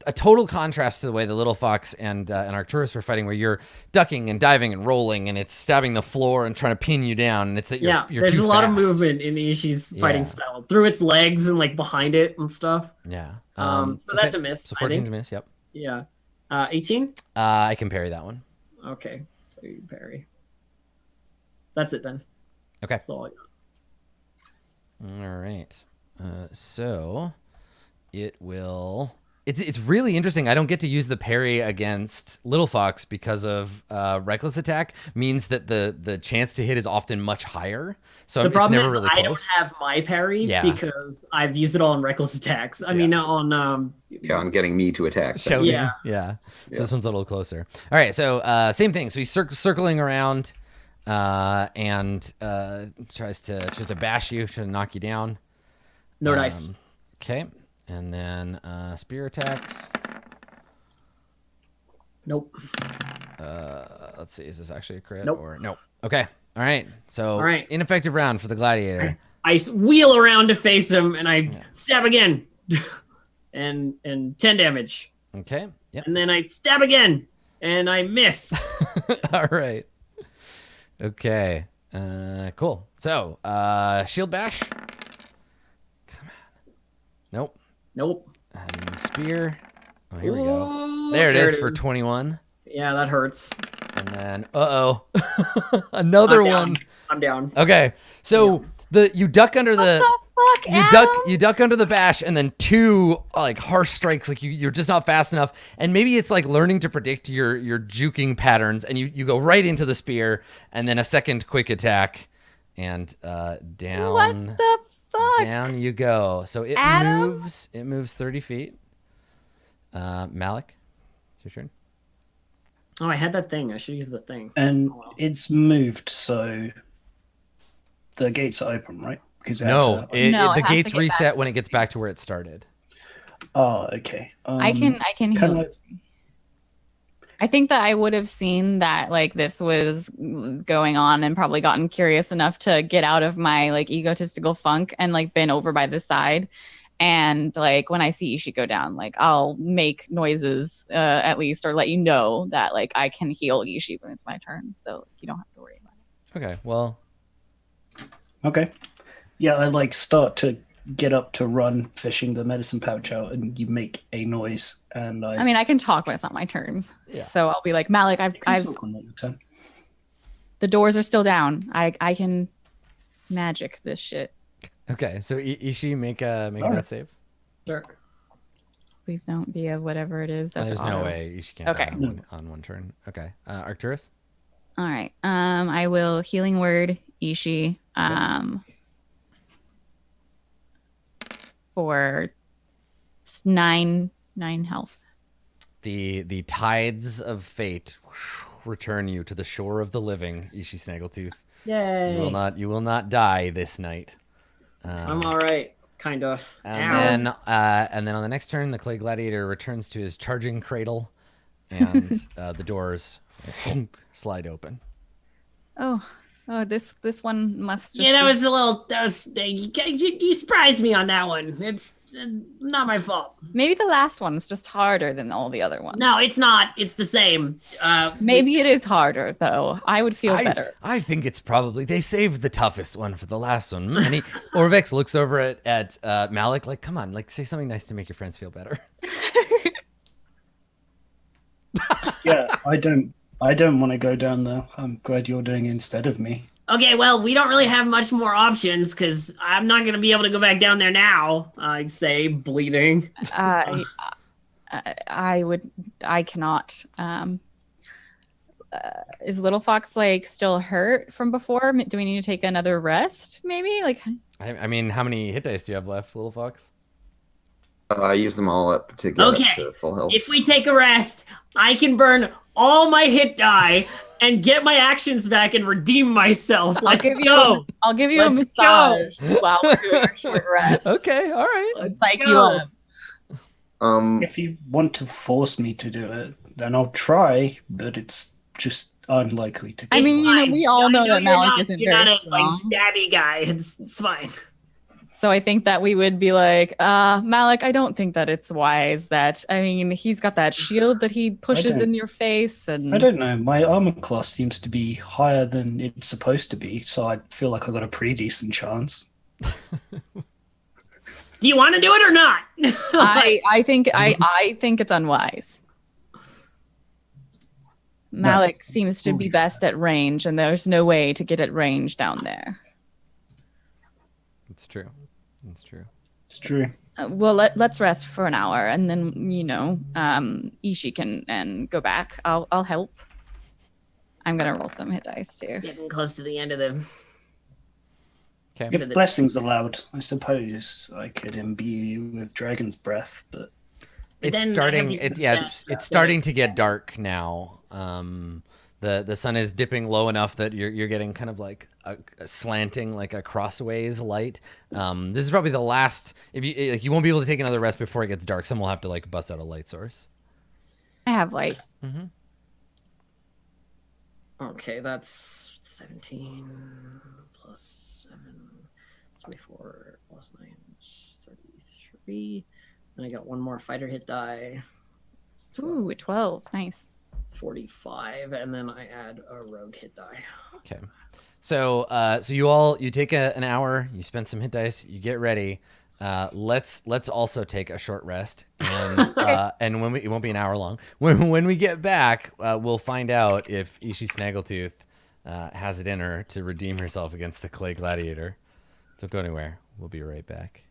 a total contrast to the way the little fox and Arcturus were fighting, where you're ducking and diving and rolling, and it's stabbing the floor and trying to pin you down. And it's that you're there's too a lot of fast. movement in Ishii's fighting Yeah. style through its legs and like behind it and stuff. Yeah. So that's a miss. So I 14's think. a miss. Yep. Yeah. 18. I can parry that one. Okay, so you parry. That's it then. Okay. That's all I got. All right. So it will. It's really interesting. I don't get to use the parry against Little Fox because of reckless attack means that the chance to hit is often much higher. So The problem it's never is really I close. don't have my parry because I've used it all on reckless attacks. I mean, on on getting me to attack. Show Yeah. me. Yeah. So this one's a little closer. All right. So same thing. So he's circling around and tries to bash you, tries to knock you down. no dice. Okay. And then spear attacks. Nope. Let's see. Is this actually a crit? Nope. Or nope. Okay. All right. So All right. ineffective round for the gladiator. I wheel around to face him and I stab again, and 10 damage. Okay. Yep. And then I stab again and I miss. All right. Okay. Cool. So shield bash. Come on. Nope. Nope. Spear. Oh, here we go. Ooh, There it is for 21. Yeah, that hurts. And then, another I'm down. one. I'm down. Okay, so you duck under the Fuck, you duck under the bash, and then two like harsh strikes. Like you're just not fast enough, and maybe it's like learning to predict your juking patterns, and you go right into the spear, and then a second quick attack, and down. What the fuck? Down you go. So it Adam? moves 30 feet. Malik, it's your turn. Oh, I had that thing. I should use the thing. And Oh, well. it's moved, so the gates are open, right? Because No, No, it the has to gates get reset back when it gets back to where it started. Oh, okay. I can Can heal. I- I think that I would have seen that like this was going on and probably gotten curious enough to get out of my like egotistical funk and like been over by the side. And like when I see Ishi go down, like I'll make noises at least or let you know that like I can heal Ishi when it's my turn. So you don't have to worry about it. Okay, well, Okay. Yeah, I like start to get up to run, fishing the medicine pouch out, and you make a noise. And I mean, I can talk when it's not my turn. Yeah. So I'll be like, Malik, can I've talk on your turn. the doors are still down. I can magic this shit. okay. So Ishi, make a All right. death save. Sure. Please don't be a whatever it is. That's There's no auto. way Ishi can't Okay. die on one turn. Okay, Arcturus. All right. I will healing word Ishi. For 9 health. The tides of fate return you to the shore of the living, Ishi Snaggletooth. Yay. You will not die this night. I'm all right. Kind of. And then on the next turn, the clay gladiator returns to his charging cradle, and the doors slide open. Oh, this one must just Yeah, that be- was a little. You surprised me on that one. It's not my fault. Maybe the last one's just harder than all the other ones. No, it's not. It's the same. Maybe it is harder though. I would feel better. I think it's probably they saved the toughest one for the last one. And Orvex looks over at Malik like, come on, like say something nice to make your friends feel better. Yeah, I don't want to go down there. I'm glad you're doing it instead of me. Okay, well, we don't really have much more options because I'm not going to be able to go back down there now. I'd say bleeding. I cannot. Is Little Fox like still hurt from before? Do we need to take another rest? Maybe like. I mean, how many hit dice do you have left, Little Fox? I use them all up to get Okay, up to full health. If we take a rest, I can burn all my hit die and get my actions back and redeem myself. Let's go. I'll give you a Let's massage while we're doing our short rest. Okay, all right. Let's psych you go. up. If you want to force me to do it, then I'll try, but it's just unlikely to. I mean, you know, fine. we all know that you're Malik not- isn't You're very not a like strong. stabby guy. It's fine. So I think that we would be like, Malik, I don't think that it's wise that, I mean, he's got that shield that he pushes don't- in your face. And I don't know. My armor class seems to be higher than it's supposed to be, so I feel like I got a pretty decent chance. Do you want to do it or not? I think it's unwise. Malik seems to be best at range, and there's no way to get at range down there. It's true. It's true. It's true. Well, let's rest for an hour, and then Ishi can go back. I'll help. I'm gonna roll some hit dice too. Getting close to the end of the. Okay. If blessings allowed, I suppose I could imbue you with dragon's breath, but It's starting. It's starting to get dark now. The sun is dipping low enough that you're getting kind of like a slanting, like a crossways light. This is probably the last. If you won't be able to take another rest before it gets dark. Someone will have to like bust out a light source. I have light. Mm-hmm. Okay, that's 17 plus 7, 24 plus 9, 33. And I got one more fighter hit die. Ooh, 12. Nice. 45, and then I add a rogue hit die. Okay. So you take an hour, you spend some hit dice, you get ready. Let's also take a short rest, and and when it won't be an hour long. When we get back, we'll find out if Ishi Snaggletooth has it in her to redeem herself against the Clay Gladiator. Don't go anywhere. We'll be right back.